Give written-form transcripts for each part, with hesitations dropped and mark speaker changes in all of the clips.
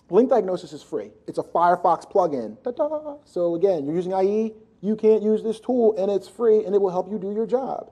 Speaker 1: Linkdiagnosis is free. It's a Firefox plugin. Ta-da! So again, you're using IE, you can't use this tool, and it's free, and it will help you do your job.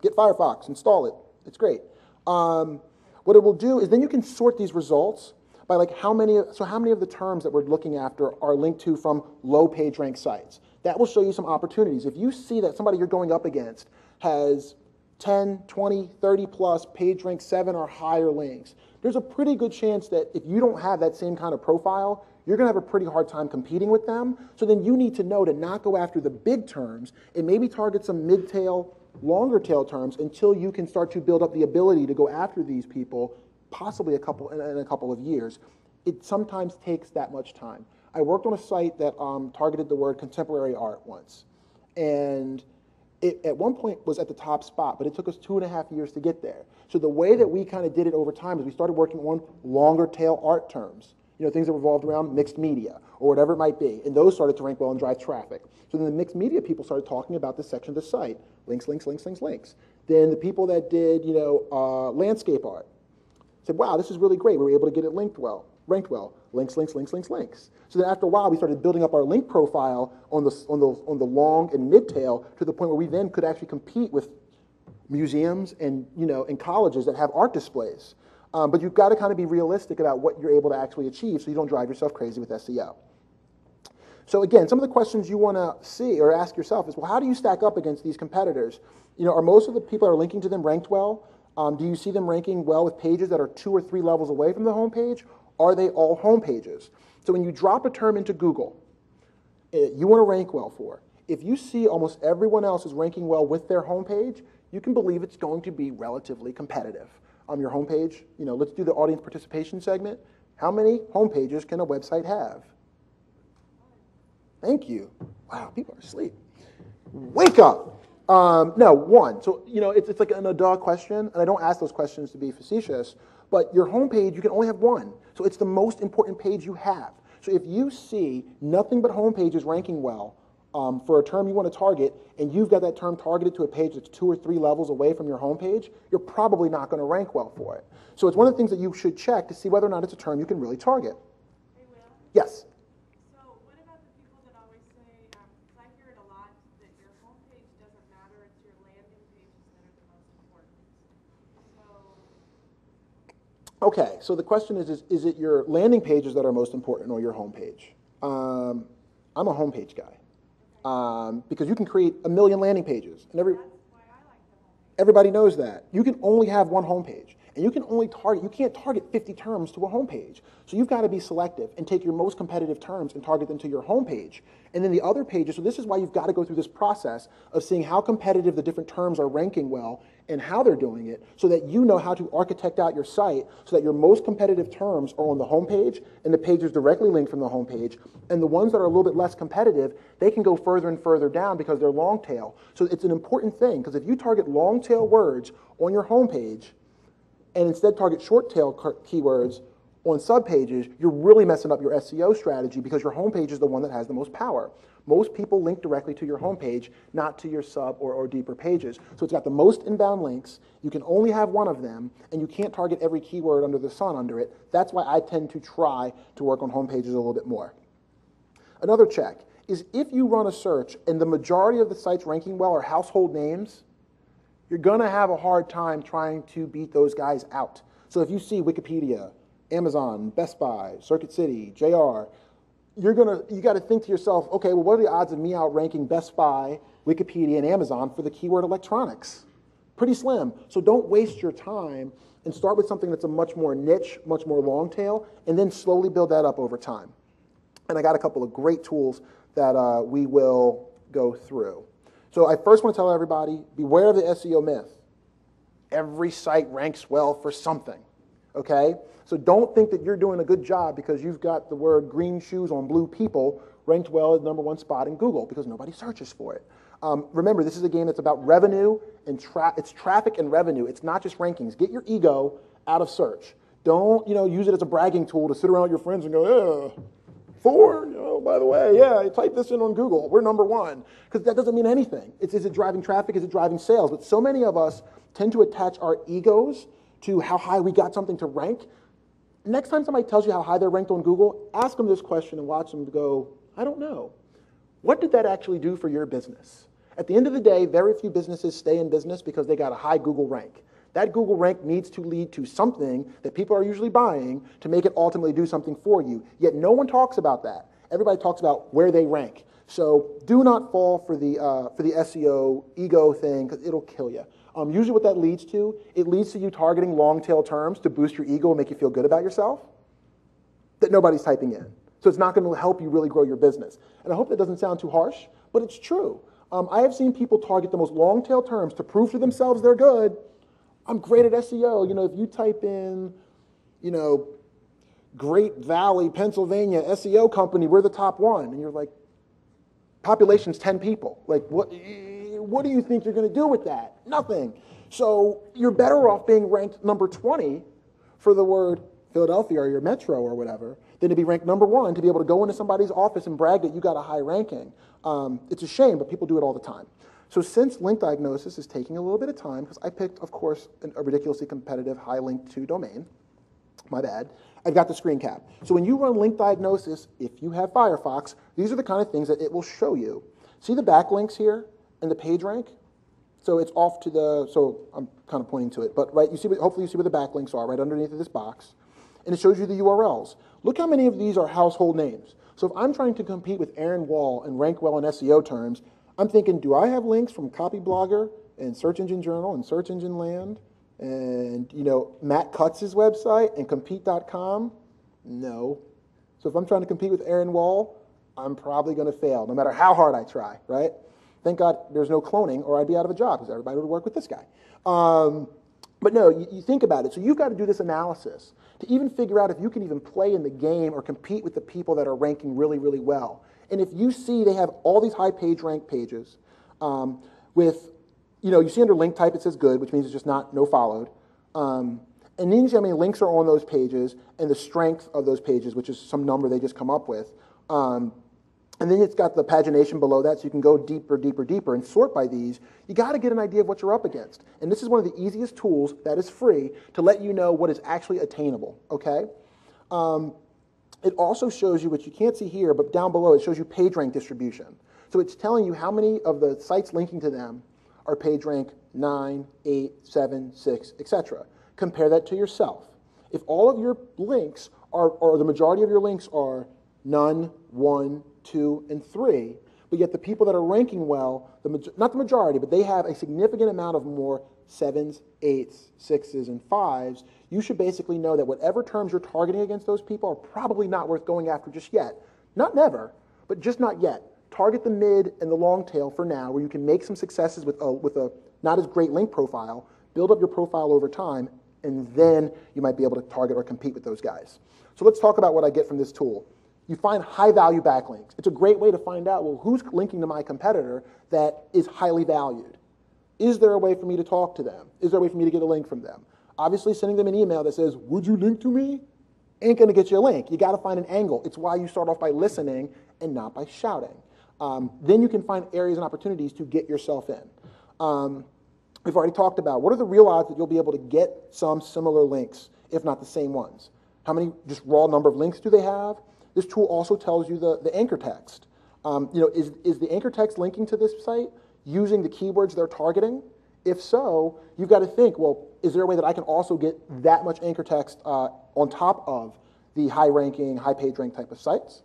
Speaker 1: Get Firefox, install it. It's great. What it will do is then you can sort these results by like how many of the terms that we're looking after are linked to from low page rank sites. That will show you some opportunities. If you see that somebody you're going up against has 10, 20, 30 plus page rank 7 or higher links, there's a pretty good chance that if you don't have that same kind of profile, you're going to have a pretty hard time competing with them. So then you need to know to not go after the big terms and maybe target some mid-tail, longer tail terms until you can start to build up the ability to go after these people, possibly in a couple of years. It sometimes takes that much time. I worked on a site that targeted the word contemporary art once. And it at one point was at the top spot, but it took us 2.5 years to get there. So the way that we kind of did it over time is we started working on longer tail art terms, things that revolved around mixed media or whatever it might be, and those started to rank well and drive traffic. So then the mixed media people started talking about this section of the site, links, links, links, links, links. Then the people that did, landscape art said, wow, this is really great. We were able to get it ranked well, links, links, links, links, links. So then after a while, we started building up our link profile on the long and mid tail to the point where we then could actually compete with museums and and colleges that have art displays. But you've got to kind of be realistic about what you're able to actually achieve so you don't drive yourself crazy with SEO. So again, some of the questions you want to see or ask yourself is, well, how do you stack up against these competitors? Are most of the people that are linking to them ranked well? Do you see them ranking well with pages that are 2 or 3 levels away from the homepage? Are they all home pages? So when you drop a term into Google, you want to rank well for. If you see almost everyone else is ranking well with their homepage, you can believe it's going to be relatively competitive. On your homepage, let's do the audience participation segment. How many homepages can a website have? Thank you. Wow, people are asleep. Wake up. No, 1. So, it's like a duh question, and I don't ask those questions to be facetious, but your homepage, you can only have 1. So it's the most important page you have. So if you see nothing but homepages ranking well for a term you want to target, and you've got that term targeted to a page that's 2 or 3 levels away from your homepage, you're probably not going to rank well for it. So it's one of the things that you should check to see whether or not it's a term you can really target.
Speaker 2: Hey, Will?
Speaker 1: Yes?
Speaker 2: So what about the people that always say, because I hear it a lot, that your homepage doesn't matter, it's your landing pages that are the most important.
Speaker 1: Okay, so the question is it your landing pages that are most important or your homepage? I'm a homepage guy. Because you can create 1 million landing pages, and
Speaker 2: That's why I like the homepage.
Speaker 1: everybody knows that. You can only have 1 homepage, and you can't target 50 terms to a homepage. So you've got to be selective and take your most competitive terms and target them to your homepage. And then the other pages, so this is why you've got to go through this process of seeing how competitive the different terms are ranking well and how they're doing it so that you know how to architect out your site so that your most competitive terms are on the homepage and the pages directly linked from the homepage. And the ones that are a little bit less competitive, they can go further and further down because they're long tail. So it's an important thing because if you target long tail words on your homepage and instead target short tail keywords on subpages, you're really messing up your SEO strategy because your homepage is the one that has the most power. Most people link directly to your homepage, not to your sub or deeper pages. So it's got the most inbound links. You can only have 1 of them, and you can't target every keyword under the sun under it. That's why I tend to try to work on homepages a little bit more. Another check is if you run a search and the majority of the sites ranking well are household names, you're going to have a hard time trying to beat those guys out. So if you see Wikipedia, Amazon, Best Buy, Circuit City, JR, you got to think to yourself, okay, well, what are the odds of me outranking Best Buy, Wikipedia, and Amazon for the keyword electronics? Pretty slim. So don't waste your time and start with something that's a much more niche, much more long tail, and then slowly build that up over time. And I got a couple of great tools that we will go through. So I first want to tell everybody, beware of the SEO myth. Every site ranks well for something, okay? So don't think that you're doing a good job because you've got the word green shoes on blue people ranked well at #1 spot in Google because nobody searches for it. Remember, this is a game that's about revenue, and it's traffic and revenue. It's not just rankings. Get your ego out of search. Don't use it as a bragging tool to sit around with your friends and go, 4, by the way, yeah, I typed this in on Google. We're #1. Because that doesn't mean anything. Is it driving traffic? Is it driving sales? But so many of us tend to attach our egos to how high we got something to rank. Next time somebody tells you how high they're ranked on Google, ask them this question and watch them go, I don't know. What did that actually do for your business? At the end of the day, very few businesses stay in business because they got a high Google rank. That Google rank needs to lead to something that people are usually buying to make it ultimately do something for you. Yet no one talks about that. Everybody talks about where they rank. So do not fall for the SEO ego thing, because it'll kill you. Usually what that leads to, it leads to you targeting long tail terms to boost your ego and make you feel good about yourself that nobody's typing in. So it's not going to help you really grow your business. And I hope that doesn't sound too harsh, but it's true. I have seen people target the most long tail terms to prove to themselves they're good. I'm great at SEO. You know, if you type in, you know, Great Valley, Pennsylvania SEO company, we're the top one. And you're like, population's 10 people. Like, what do you think you're going to do with that? Nothing. So you're better off being ranked number 20 for the word Philadelphia or your metro or whatever than to be ranked number 1 to be able to go into somebody's office and brag that you got a high ranking. It's a shame, but people do it all the time. So since Linkdiagnosis is taking a little bit of time, because I picked, of course, a ridiculously competitive high link to domain, my bad, I've got the screen cap. So when you run Linkdiagnosis, if you have Firefox, these are the kind of things that it will show you. See the backlinks here and the page rank? So it's off to the, so I'm kind of pointing to it, but right, you see, hopefully you see where the backlinks are, right underneath of this box. And it shows you the URLs. Look how many of these are household names. So if I'm trying to compete with Aaron Wall and rank well in SEO terms, I'm thinking, do I have links from Copyblogger and Search Engine Journal and Search Engine Land and, you know, Matt Cutz's website and Compete.com? No. So if I'm trying to compete with Aaron Wall, I'm probably going to fail, no matter how hard I try, right? Thank God there's no cloning, or I'd be out of a job because everybody would work with this guy. But no, you think about it. So you've got to do this analysis to even figure out if you can even play in the game or compete with the people that are ranking really, really well. And if you see they have all these high page rank pages with, you know, you see under link type it says good, which means it's just not no followed. And then you see how many links are on those pages and the strength of those pages, which is some number they just come up with. And then it's got the pagination below that, so you can go deeper, deeper, deeper and sort by these. You got to get an idea of what you're up against. And this is one of the easiest tools that is free to let you know what is actually attainable, okay? It also shows you, which you can't see here, but down below it shows you page rank distribution. So it's telling you how many of the sites linking to them are page rank 9, 8, 7, 6, etc. Compare that to yourself. If all of your links are, or the majority of your links are none, 1, 2, and 3, but yet the people that are ranking well, not the majority, but they have a significant amount of more 7s, 8s, 6s, and 5s, you should basically know that whatever terms you're targeting against those people are probably not worth going after just yet. Not never, but just not yet. Target the mid and the long tail for now, where you can make some successes with a not as great link profile, build up your profile over time, and then you might be able to target or compete with those guys. So let's talk about what I get from this tool. You find high-value backlinks. It's a great way to find out, well, who's linking to my competitor that is highly valued? Is there a way for me to talk to them? Is there a way for me to get a link from them? Obviously, sending them an email that says, would you link to me? Ain't going to get you a link. You got to find an angle. It's why you start off by listening and not by shouting. Then you can find areas and opportunities to get yourself in. We've already talked about what are the real odds that you'll be able to get some similar links, if not the same ones. How many just raw number of links do they have? This tool also tells you the anchor text. Is the anchor text linking to this site using the keywords they're targeting? If so, you've got to think, well, is there a way that I can also get that much anchor text on top of the high-ranking, high-page rank type of sites?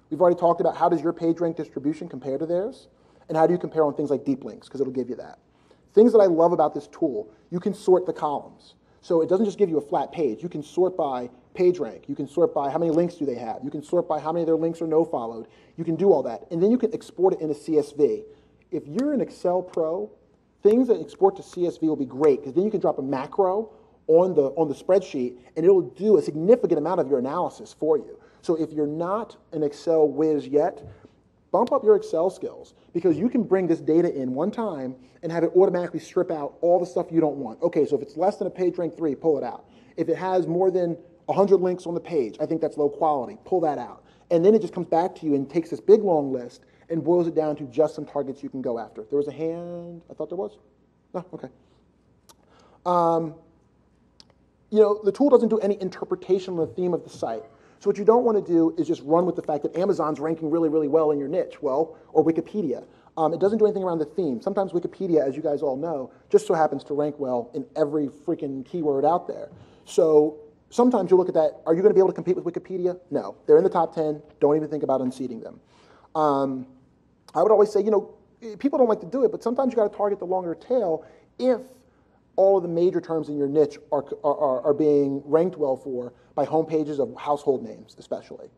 Speaker 1: We've already talked about how does your page rank distribution compare to theirs, and how do you compare on things like deep links, because it'll give you that. Things that I love about this tool, you can sort the columns. So it doesn't just give you a flat page. You can sort by page rank. You can sort by how many links do they have. You can sort by how many of their links are no-followed. You can do all that. And then you can export it into CSV. If you're an Excel pro, things that export to CSV will be great, because then you can drop a macro on the spreadsheet, and it'll do a significant amount of your analysis for you. So if you're not an Excel whiz yet, bump up your Excel skills, because you can bring this data in one time and have it automatically strip out all the stuff you don't want. Okay, so if it's less than a page rank 3, pull it out. If it has more than 100 links on the page, I think that's low quality, pull that out. And then it just comes back to you and takes this big long list and boils it down to just some targets you can go after. There was a hand, I thought there was. No, okay. the tool doesn't do any interpretation on the theme of the site. So what you don't want to do is just run with the fact that Amazon's ranking really, really well in your niche, or Wikipedia. It doesn't do anything around the theme. Sometimes Wikipedia, as you guys all know, just so happens to rank well in every freaking keyword out there. So sometimes you look at that, are you going to be able to compete with Wikipedia? No. They're in the top 10. Don't even think about unseating them. I would always say, people don't like to do it, but sometimes you got to target the longer tail if all of the major terms in your niche are being ranked well for by homepages of household names, especially.